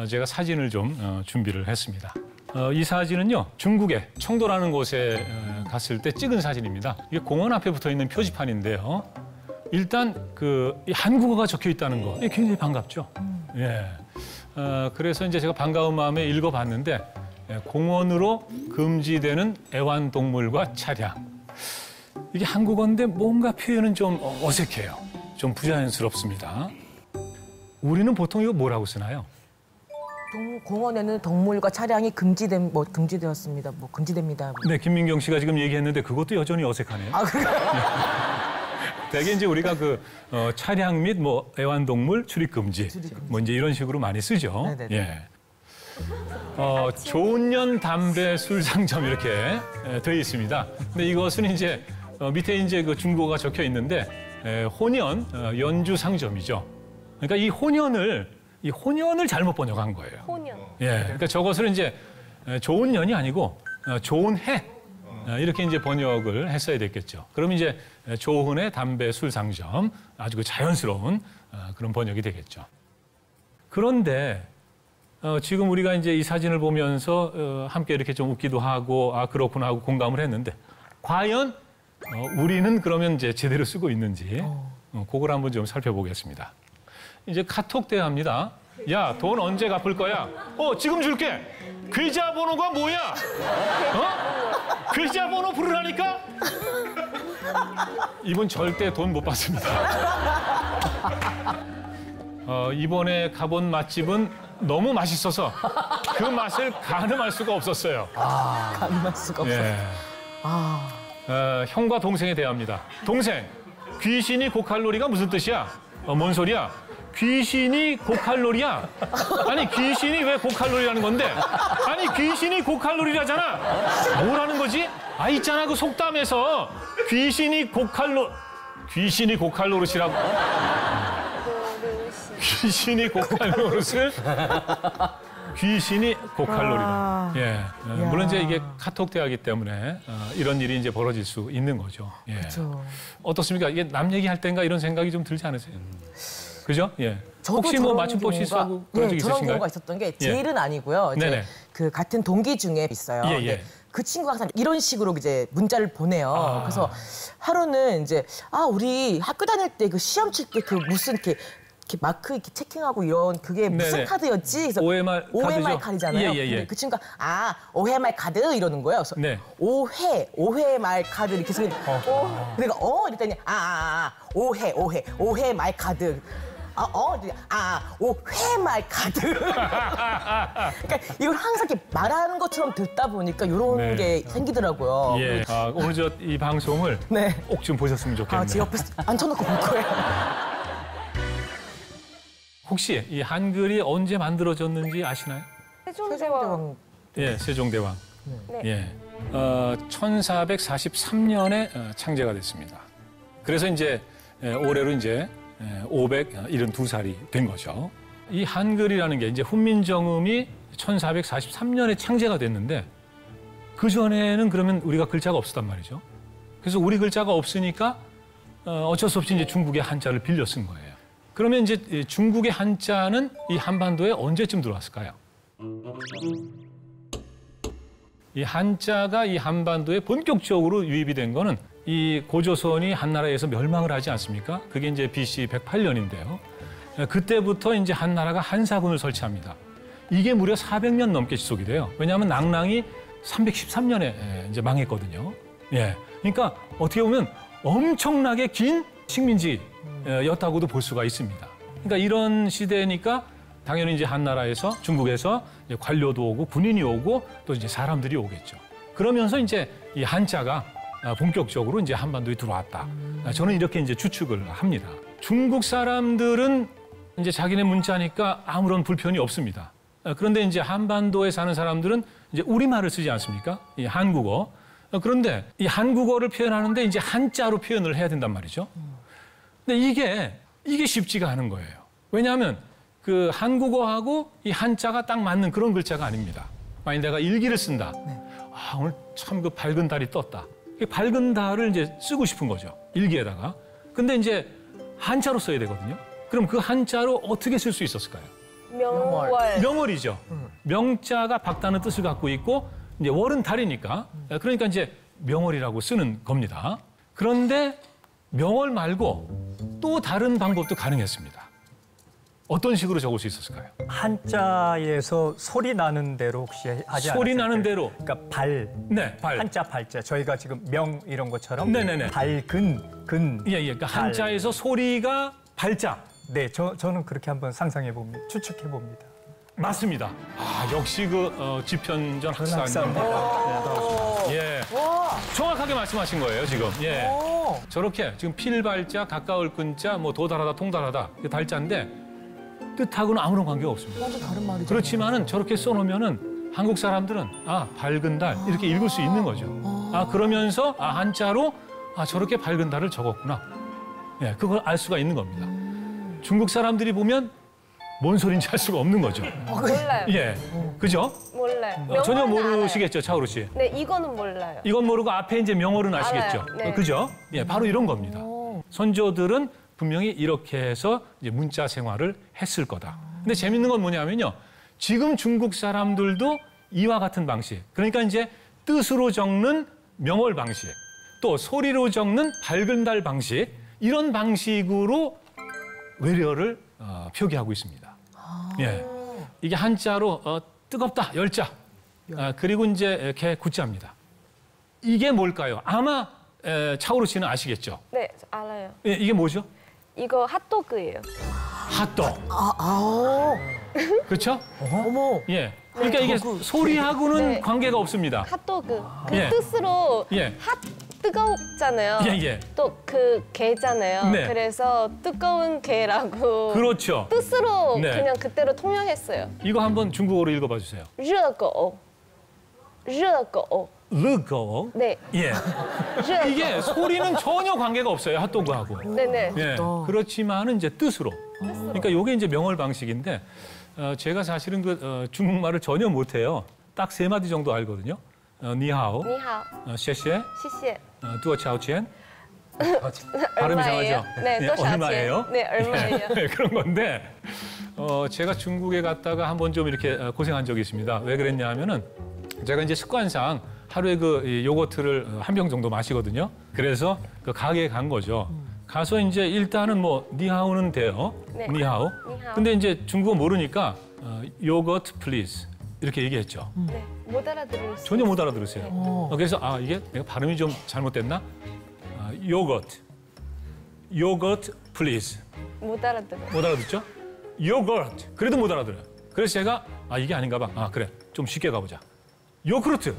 제가 사진을 좀 준비를 했습니다. 이 사진은요, 중국의 청도라는 곳에 갔을 때 찍은 사진입니다. 이게 공원 앞에 붙어 있는 표지판인데요. 일단 이 한국어가 적혀 있다는 거, 이게 굉장히 반갑죠. 예. 그래서 이제 제가 반가운 마음에 읽어봤는데, 공원으로 금지되는 애완동물과 차량. 이게 한국어인데 뭔가 표현은 좀 어색해요. 좀 부자연스럽습니다. 우리는 보통 이거 뭐라고 쓰나요? 공원에는 동물과 차량이 금지되었습니다. 금지됩니다. 네, 김민경 씨가 지금 얘기했는데 그것도 여전히 어색하네요. 아, 그래요? 대개 이제 우리가 차량 및 애완동물 출입 금지, 이제 이런 식으로 많이 쓰죠. 네네네. 예. 좋은 년 담배 술 상점 이렇게 되어 있습니다. 근데 이것은 이제 밑에 이제 중국어가 적혀 있는데 혼연 연주 상점이죠. 그러니까 이 혼연을 잘못 번역한 거예요. 혼연. 예. 그러니까 저것을 이제 좋은 년이 아니고 좋은 해 이렇게 이제 번역을 했어야 됐겠죠. 그럼 이제 조훈의 담배 술 상점 아주 자연스러운 그런 번역이 되겠죠. 그런데 지금 우리가 이제 이 사진을 보면서 함께 이렇게 좀 웃기도 하고 그렇구나 하고 공감을 했는데 과연 우리는 그러면 이제 제대로 쓰고 있는지 그걸 한번 좀 살펴보겠습니다. 이제 카톡 대화입니다. 야, 돈 언제 갚을 거야? 지금 줄게. 계좌번호가 뭐야? 계좌번호 부르라니까? 이분 절대 돈 못 받습니다. 이번에 가본 맛집은 너무 맛있어서 그 맛을 가늠할 수가 없었어요. 가늠할 수가 없어요. 예. 형과 동생에 대합니다. 동생, 귀신이 고칼로리가 무슨 뜻이야? 뭔 소리야? 귀신이 고칼로리야? 아니, 귀신이 왜 고칼로리라는 건데? 아니, 귀신이 고칼로리라잖아. 뭐라는 거지? 있잖아, 그 속담에서 귀신이 고칼로르시라고. 귀신이 고칼로르스? 귀신이 고칼로리다. 예. 물론 이제 이게 카톡 대화이기 때문에 이런 일이 이제 벌어질 수 있는 거죠. 예. 그렇죠. 어떻습니까? 이게 남 얘기할 때인가 이런 생각이 좀 들지 않으세요? 그죠? 예. 혹시 맞춤법 실수하고 그런 적 있으신가요? 저런 경우가 있었던 게 제일은 아니고요. 이제 그 같은 동기 중에 있어요. 예. 그 친구가 항상 이런 식으로 이제 문자를 보내요. 그래서 하루는 이제 우리 학교 다닐 때 그 시험 칠 때 그 무슨 이렇게 마크 이렇게 체킹하고 이런 그게 무슨 카드였지? 그래서 OMR 카드잖아요. 예. 그 친구가 OMR 카드 이러는 거예요. 그래서 네. OMR 카드 이렇게 쓰는 내가 이랬더니 OMR 카드. 회말 카드. 그러니까 이걸 항상 이렇게 말하는 것처럼 듣다 보니까 이런 게 생기더라고요. 예. 오늘 이 방송을 꼭 좀 보셨으면 좋겠네요. 제 옆에 앉혀놓고 볼 거예요. 혹시 이 한글이 언제 만들어졌는지 아시나요? 세종대왕. 예, 세종대왕. 네. 예. 1443년에 창제가 됐습니다. 그래서 이제 올해로 이제 572살이 된 거죠. 이 한글이라는 게 이제 훈민정음이 1443년에 창제가 됐는데 그 전에는 그러면 우리가 글자가 없었단 말이죠. 그래서 우리 글자가 없으니까 어쩔 수 없이 이제 중국의 한자를 빌려 쓴 거예요. 그러면 이제 중국의 한자는 이 한반도에 언제쯤 들어왔을까요? 이 한자가 이 한반도에 본격적으로 유입이 된 거는 이 고조선이 한나라에서 멸망을 하지 않습니까? 그게 이제 BC 108년인데요. 그때부터 이제 한나라가 한사군을 설치합니다. 이게 무려 400년 넘게 지속이 돼요. 왜냐하면 낭랑이 313년에 이제 망했거든요. 예. 그러니까 어떻게 보면 엄청나게 긴 식민지였다고도 볼 수가 있습니다. 그러니까 이런 시대니까 당연히 이제 한나라에서 중국에서 이제 관료도 오고 군인이 오고 또 이제 사람들이 오겠죠. 그러면서 이제 이 한자가 본격적으로 이제 한반도에 들어왔다. 저는 이렇게 이제 추측을 합니다. 중국 사람들은 이제 자기네 문자니까 아무런 불편이 없습니다. 그런데 이제 한반도에 사는 사람들은 이제 우리말을 쓰지 않습니까? 이 한국어. 그런데 이 한국어를 표현하는데 이제 한자로 표현을 해야 된단 말이죠. 근데 이게 쉽지가 않은 거예요. 왜냐하면 그 한국어하고 이 한자가 딱 맞는 그런 글자가 아닙니다. 만약 내가 일기를 쓴다. 오늘 참 그 밝은 달이 떴다. 밝은 달을 이제 쓰고 싶은 거죠. 일기에다가. 근데 이제 한자로 써야 되거든요. 그럼 그 한자로 어떻게 쓸 수 있었을까요? 명월. 명월이죠. 명자가 밝다는 뜻을 갖고 있고 이제 월은 달이니까 그러니까 이제 명월이라고 쓰는 겁니다. 그런데 명월 말고 또 다른 방법도 가능했습니다. 어떤 식으로 적을 수 있었을까요? 한자에서 소리 나는 대로 혹시 하지 않았어요? 소리 나는 대로. 그러니까 발. 네, 발. 한자 발자. 저희가 지금 명 이런 것처럼 네네네. 밝은 근. 예, 예. 그러니까 달. 한자에서 소리가 발자. 네, 저는 그렇게 한번 상상해 봅니다. 추측해 봅니다. 맞습니다. 아, 역시 그 지편전 학사님. 예. 정확하게 말씀하신 거예요, 지금. 예. 저렇게 지금 필발자, 가까울 근자, 뭐 도달하다, 통달하다. 이게 달자인데 뜻하고는 아무런 관계가 없습니다. 완전 다른 말이죠. 그렇지만은 저렇게 써놓으면은 한국 사람들은 아, 밝은 달 이렇게 읽을 수 있는 거죠. 아, 그러면서 아, 한자로 아, 저렇게 밝은 달을 적었구나. 예, 그걸 알 수가 있는 겁니다. 중국 사람들이 보면 뭔 소린지 알 수가 없는 거죠. 몰라요. 예, 그죠? 몰라요. 전혀 명월은 모르시겠죠, 차오루 씨. 알아요. 네, 이거는 몰라요. 이건 모르고 앞에 이제 명월은 아시겠죠? 알아요. 네. 그죠? 예, 바로 이런 겁니다. 선조들은 분명히 이렇게 해서 이제 문자 생활을 했을 거다. 근데 재밌는 건 뭐냐면요. 지금 중국 사람들도 이와 같은 방식. 그러니까 이제 뜻으로 적는 명월 방식, 또 소리로 적는 밝은 달 방식, 이런 방식으로 외래어를 표기하고 있습니다. 예. 이게 한자로 뜨겁다, 열자. 그리고 이제 개 구자입니다. 이게 뭘까요? 아마 차오루 씨는 아시겠죠? 네, 알아요. 예, 이게 뭐죠? 이거 핫도그예요. 핫도그. 아, 그렇죠? 어머. 예. 그러니까 이게 소리하고는 네. 관계가 없습니다. 핫도그. 그 예. 뜻으로 예. 핫 뜨겁잖아요. 예, 예. 또 그 개잖아요. 네. 그래서 뜨거운 개라고 그렇죠. 뜻으로 네. 그냥 그대로 통용했어요. 이거 한번 중국어로 읽어봐 주세요. 热狗. 热狗. 르거. 네. 예. 热狗. 이게 소리는 전혀 관계가 없어요. 핫도그하고. 네네. 예. 그렇지만은 이제 뜻으로. 그러니까 이게 이제 명월 방식인데 제가 사실은 중국말을 전혀 못해요. 딱 3마디 정도 알거든요. 니하오, 你好. 셰셰, 谢谢. 뚜어차오첸. 발음이 얼마예요? 이상하죠? 네, 예, 또 얼마예요? 네, 얼마예요? 예, 그런 건데 제가 중국에 갔다가 한번 좀 이렇게 고생한 적이 있습니다. 왜 그랬냐 하면은 제가 이제 습관상 하루에 이 요거트를 한 병 정도 마시거든요. 그래서 그 가게에 간 거죠. 가서 이제 일단은 뭐 니하오는 돼요. 네. 니하오. 니하오. 근데 이제 중국어 모르니까 요거트 플리즈 이렇게 얘기했죠. 네, 못 알아들을 수. 전혀 못 알아들으세요. 그래서 아 이게 내가 발음이 좀 잘못됐나? 요거트, 요거트 플리즈. 못 알아들어요. 못 알아듣죠? 요거트. 그래도 못 알아들어요. 그래서 제가 아 이게 아닌가 봐. 아 그래 좀 쉽게 가보자. 요크루트.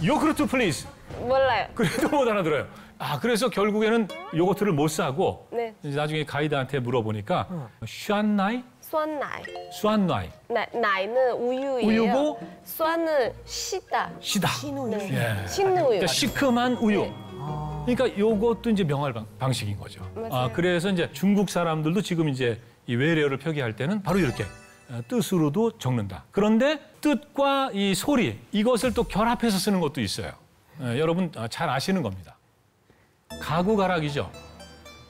요크루트 플리즈. 몰라요. 그래도 못 알아들어요. 아 그래서 결국에는 요거트를 못 사고 네. 이제 나중에 가이드한테 물어보니까 슈안나이, 酸奶. 수안나이,奶는 우유예요. 우유고酸은 시다. 시다. 신우유. 예. 신우유. 그러니까 시큼한 우유. 네. 그러니까 요것도 이제 명할 방식인 거죠. 맞아요. 그래서 이제 중국 사람들도 지금 이제 이 외래어를 표기할 때는 바로 이렇게 뜻으로도 적는다. 그런데 뜻과 이 소리 이것을 또 결합해서 쓰는 것도 있어요. 여러분 잘 아시는 겁니다. 가구가락이죠.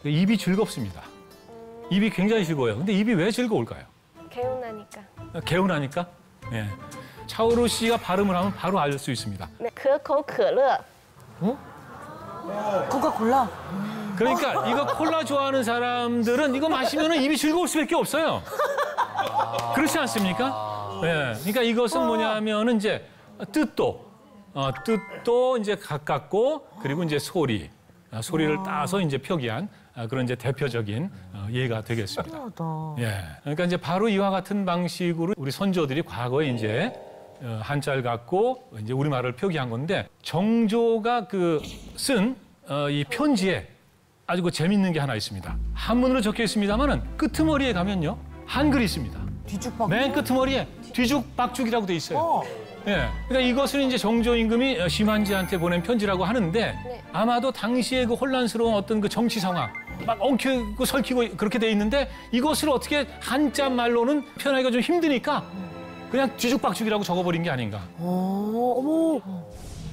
입이 즐겁습니다. 입이 굉장히 즐거워요. 근데 입이 왜 즐거울까요? 개운하니까. 개운하니까. 예. 차오루 씨가 발음을 하면 바로 알 수 있습니다. 네, 可口可乐. 코카콜라. 그러니까 이거 콜라 좋아하는 사람들은 이거 마시면 입이 즐거울 수밖에 없어요. 그렇지 않습니까? 예. 그러니까 이것은 뭐냐면은 이제 뜻도 이제 가깝고 그리고 이제 소리를 따서 이제 표기한 그런 이제 대표적인 예가 되겠습니다. 신기하다. 예. 그러니까 이제 바로 이와 같은 방식으로 우리 선조들이 과거에 이제 한자를 갖고 이제 우리말을 표기한 건데 정조가 쓴 이 편지에 아주 재밌는 게 하나 있습니다. 한문으로 적혀 있습니다만은 끄트머리에 가면요 한글이 있습니다. 뒤죽박. 맨 끄트머리에 뒤죽박죽이라고 돼 있어요. 예. 그러니까 이것은 이제 정조 임금이 심한지한테 보낸 편지라고 하는데 네. 아마도 당시에 그 혼란스러운 어떤 그 정치 상황 막 엉키고 설키고 그렇게 돼 있는데 이것을 어떻게 한자 말로는 표현하기가 좀 힘드니까 그냥 뒤죽박죽이라고 적어버린 게 아닌가. 어머.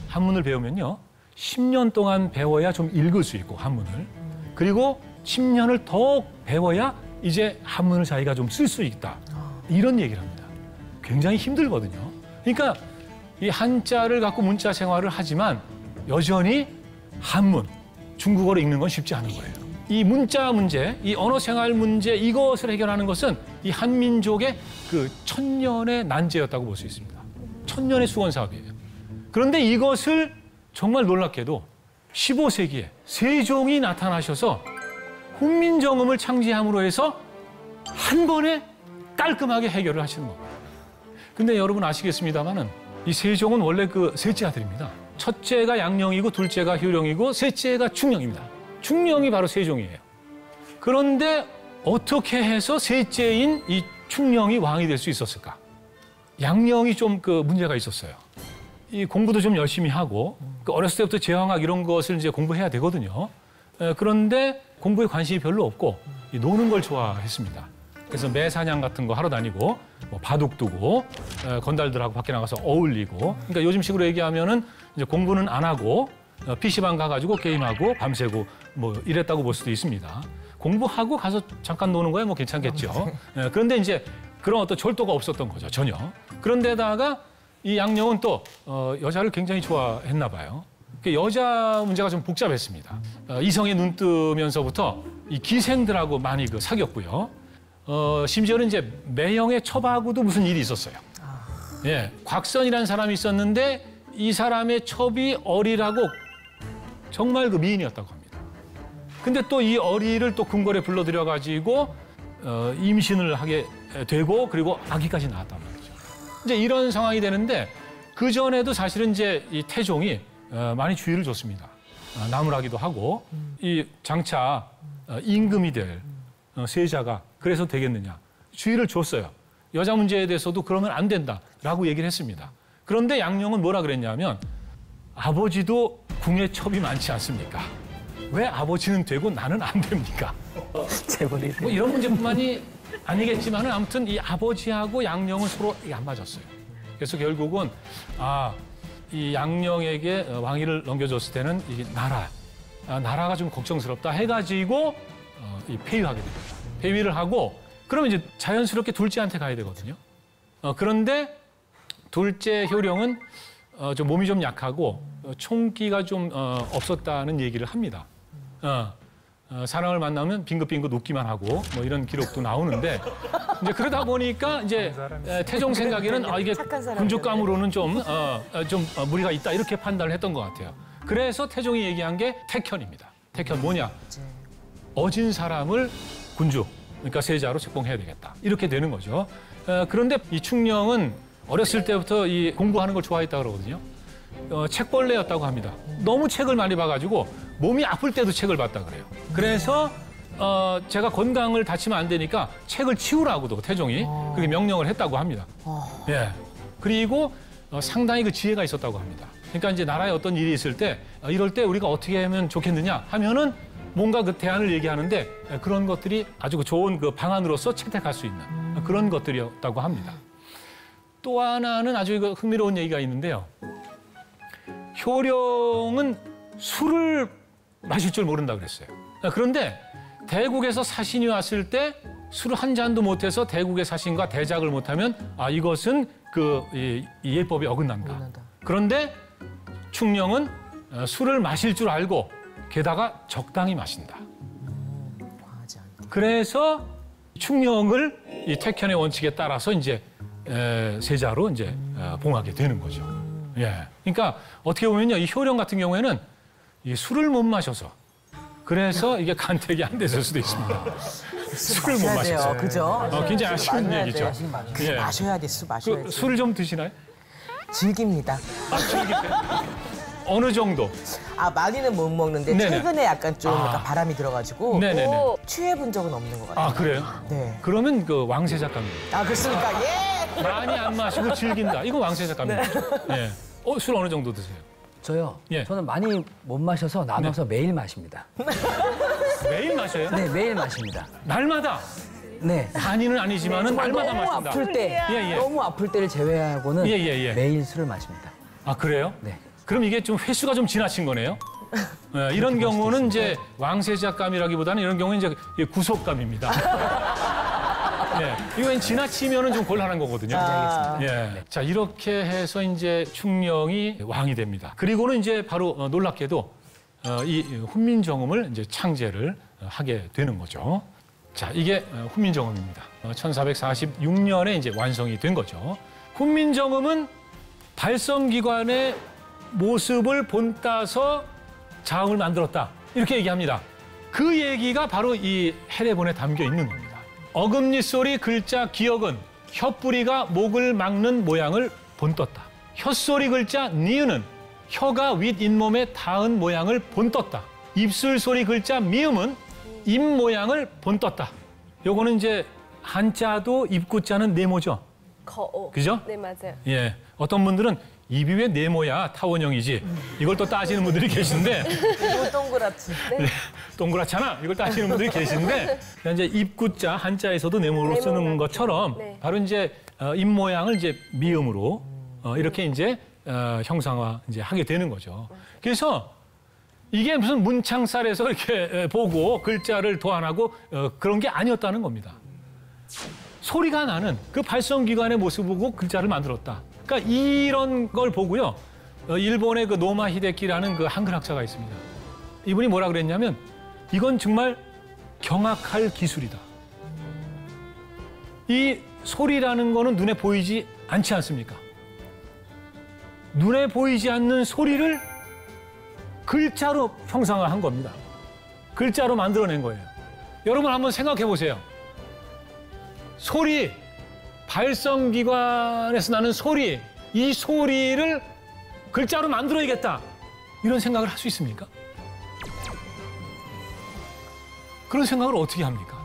한문을 배우면요 10년 동안 배워야 좀 읽을 수 있고 한문을 그리고 10년을 더 배워야 이제 한문을 자기가 좀 쓸 수 있다. 이런 얘기를 합니다. 굉장히 힘들거든요. 그러니까 이 한자를 갖고 문자 생활을 하지만 여전히 한문, 중국어를 읽는 건 쉽지 않은 거예요. 이 문자 문제, 이 언어 생활 문제 이것을 해결하는 것은 이 한민족의 그 천년의 난제였다고 볼 수 있습니다. 천년의 수건 사업이에요. 그런데 이것을 정말 놀랍게도 15세기에 세종이 나타나셔서 훈민정음을 창제함으로 해서 한 번에 깔끔하게 해결을 하시는 겁니다. 근데 여러분 아시겠습니다마는 이 세종은 원래 그 셋째 아들입니다. 첫째가 양령이고 둘째가 효령이고 셋째가 충령입니다. 충령이 바로 세종이에요. 그런데 어떻게 해서 셋째인 이 충령이 왕이 될 수 있었을까? 양령이 좀 그 문제가 있었어요. 이 공부도 좀 열심히 하고 그 어렸을 때부터 제왕학 이런 것을 이제 공부해야 되거든요. 그런데 공부에 관심이 별로 없고 노는 걸 좋아했습니다. 그래서 매사냥 같은 거 하러 다니고 뭐 바둑 두고 건달들하고 밖에 나가서 어울리고 그러니까 요즘식으로 얘기하면은 이제 공부는 안 하고 PC방 가가지고 게임하고 밤새고 뭐 이랬다고 볼 수도 있습니다. 공부하고 가서 잠깐 노는 거야 뭐 괜찮겠죠. 그런데 이제 그런 어떤 절도가 없었던 거죠 전혀. 그런데다가 이 양령은 또 여자를 굉장히 좋아했나 봐요. 여자 문제가 좀 복잡했습니다. 이성에 눈 뜨면서부터 이 기생들하고 많이 그 사귀었고요. 심지어는 이제 매형의 첩하고도 무슨 일이 있었어요. 예, 곽선이라는 사람이 있었는데 이 사람의 첩이 어리라고 정말 그 미인이었다고 합니다. 근데 또 이 어리를 또 궁궐에 불러들여 가지고 임신을 하게 되고 그리고 아기까지 낳았단 말이죠. 이제 이런 상황이 되는데 그 전에도 사실은 이제 이 태종이 많이 주의를 줬습니다. 나무라기도 하고 이 장차 임금이 될 세자가 그래서 되겠느냐 주의를 줬어요. 여자 문제에 대해서도 그러면 안 된다라고 얘기를 했습니다. 그런데 양령은 뭐라 그랬냐면 아버지도 궁에 첩이 많지 않습니까? 왜 아버지는 되고 나는 안 됩니까? 뭐 이런 문제뿐만이 아니겠지만 아무튼 이 아버지하고 양령은 서로 안 맞았어요. 그래서 결국은 이 양령에게 왕위를 넘겨줬을 때는 이게 나라가 좀 걱정스럽다 해가지고 이 폐위하게 됩니다. 폐위를 하고 그러면 이제 자연스럽게 둘째한테 가야 되거든요. 그런데 둘째 효령은 좀 몸이 좀 약하고 총기가 좀 없었다는 얘기를 합니다. 사람을 만나면 빙긋빙긋 웃기만 하고 뭐 이런 기록도 나오는데 이제 그러다 보니까 이제 태종 생각에는 이게 군주감으로는 좀 무리가 있다 이렇게 판단을 했던 것 같아요. 그래서 태종이 얘기한 게 택현입니다. 택현 뭐냐? 어진 사람을 군주 그러니까 세자로 책봉해야 되겠다 이렇게 되는 거죠. 그런데 이 충령은 어렸을 때부터 이 공부하는 걸 좋아했다 그러거든요. 책벌레였다고 합니다. 너무 책을 많이 봐가지고 몸이 아플 때도 책을 봤다 그래요. 그래서 제가 건강을 다치면 안 되니까 책을 치우라고도 태종이 그렇게 명령을 했다고 합니다. 예. 그리고 상당히 그 지혜가 있었다고 합니다. 그러니까 이제 나라에 어떤 일이 있을 때 이럴 때 우리가 어떻게 하면 좋겠느냐 하면은 뭔가 그 대안을 얘기하는데 그런 것들이 아주 좋은 그 방안으로서 채택할 수 있는 그런 것들이었다고 합니다. 또 하나는 아주 흥미로운 얘기가 있는데요. 효령은 술을 마실 줄 모른다 그랬어요. 그런데 대국에서 사신이 왔을 때 술을 한 잔도 못해서 대국의 사신과 대작을 못하면 이것은 이 예법에 어긋난다. 그런데 충령은 술을 마실 줄 알고 게다가 적당히 마신다. 그래서 충령을 이 택현의 원칙에 따라서 이제 세자로 이제 봉하게 되는 거죠. 예. 그러니까 어떻게 보면요, 이 효령 같은 경우에는 이 술을 못 마셔서 그래서 이게 간택이 안 됐을 수도 있습니다. 술을 못 마셔서. 그죠? 굉장히 아쉬운 얘기죠. 예. 마셔야 돼, 술 마셔야 돼. 술을 좀 드시나요? 즐깁니다. 즐기세요? 어느 정도? 많이는 못 먹는데 네네. 최근에 약간 좀 약간 바람이 들어가지고 네네네. 취해본 적은 없는 것 같아요. 그래요? 네. 그러면 그 왕세 작가입니다. 그렇습니까? 예! 많이 안 마시고 즐긴다. 이거 왕세 작가입니다. 네. 술 어느 정도 드세요? 저요? 예. 저는 많이 못 마셔서 나눠서 매일 마십니다. 매일 마셔요? 네, 매일 마십니다. 날마다? 네. 많이는 아니지만은 날마다 너무 마신다. 아플 때, 예. 너무 아플 때를 제외하고는 예. 매일 술을 마십니다. 그래요? 네. 그럼 이게 좀 횟수가 좀 지나친 거네요? 이런 경우는 이제 왕세자감이라기보다는 이런 경우는 이제 구속감입니다. 예, 이건 지나치면은 좀 곤란한 거거든요. 아. 예. 자, 이렇게 해서 이제 충령이 왕이 됩니다. 그리고는 이제 바로 놀랍게도 이 훈민정음을 이제 창제를 하게 되는 거죠. 자, 이게 훈민정음입니다. 1446년에 이제 완성이 된 거죠. 훈민정음은 발성기관의 모습을 본따서 자음을 만들었다. 이렇게 얘기합니다. 그 얘기가 바로 이 해례본에 담겨 있는 겁니다. 어금니 소리 글자 기역은 혀뿌리가 목을 막는 모양을 본떴다. 혀소리 글자 니은은 혀가 윗 잇몸에 닿은 모양을 본떴다. 입술 소리 글자 미음은 입 모양을 본떴다. 요거는 이제 한자도 입구자는 네모죠. 거. 그죠? 네, 맞아요. 예. 어떤 분들은 입이 왜 네모야 타원형이지. 이걸 또 따지는 분들이 계신데 이거 동그랗지. 동그랗잖아. 이걸 따지는 분들이 계신데 이제 입구자 한자에서도 네모로 쓰는 네모나게. 것처럼 네. 바로 이제 입 모양을 이제 미음으로 이렇게 이제 형상화 이제 하게 되는 거죠. 그래서 이게 무슨 문창살에서 이렇게 보고 글자를 도안하고 그런 게 아니었다는 겁니다. 소리가 나는 그 발성기관의 모습을 보고 글자를 만들었다. 그러니까 이런 걸 보고요. 일본의 그 노마 히데키라는 그 한글학자가 있습니다. 이분이 뭐라 그랬냐면 이건 정말 경악할 기술이다. 이 소리라는 거는 눈에 보이지 않지 않습니까? 눈에 보이지 않는 소리를 글자로 형상화한 겁니다. 글자로 만들어낸 거예요. 여러분 한번 생각해 보세요. 소리, 발성기관에서 나는 소리, 이 소리를 글자로 만들어야겠다. 이런 생각을 할 수 있습니까? 그런 생각을 어떻게 합니까?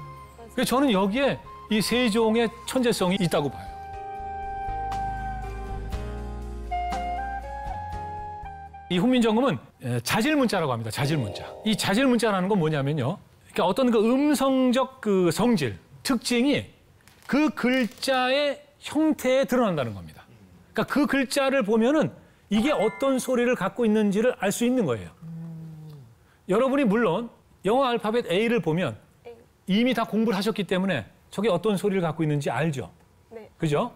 그래서 저는 여기에 이 세종의 천재성이 있다고 봐요. 이 훈민정음은 자질문자라고 합니다. 자질문자. 이 자질문자라는 건 뭐냐면요. 그러니까 어떤 그 음성적 그 성질, 특징이 그 글자의 형태에 드러난다는 겁니다. 그러니까 그 글자를 보면은 이게 어떤 소리를 갖고 있는지를 알 수 있는 거예요. 여러분이 물론 영어 알파벳 A를 보면 이미 다 공부를 하셨기 때문에 저게 어떤 소리를 갖고 있는지 알죠. 네. 그죠?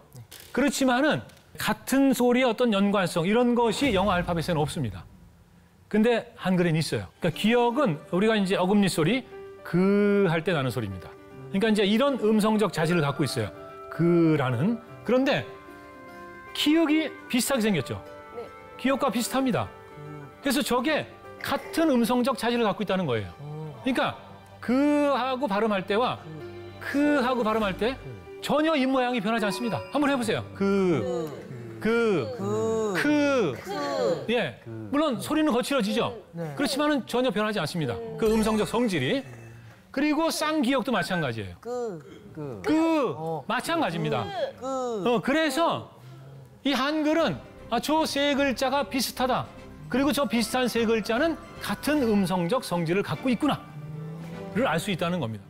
그렇지만은 같은 소리의 어떤 연관성 이런 것이 영어 알파벳에는 없습니다. 근데 한글에는 있어요. 그러니까 기역은 우리가 이제 어금니 소리 그 할 때 나는 소리입니다. 그러니까 이제 이런 음성적 자질을 갖고 있어요. 그라는. 그런데 기역이 비슷하게 생겼죠. 네. 기역과 비슷합니다. 그래서 저게 같은 음성적 자질을 갖고 있다는 거예요. 그러니까 그하고 발음할 때와 그하고 발음할 때 전혀 입 모양이 변하지 않습니다. 한번 해보세요. 예. 물론 소리는 거칠어지죠. 그렇지만은 전혀 변하지 않습니다. 그 음성적 성질이. 그리고 쌍기역도 마찬가지예요. 마찬가지입니다. 그래서 이 한글은 저 세 글자가 비슷하다. 그리고 저 비슷한 세 글자는 같은 음성적 성질을 갖고 있구나를 알 수 있다는 겁니다.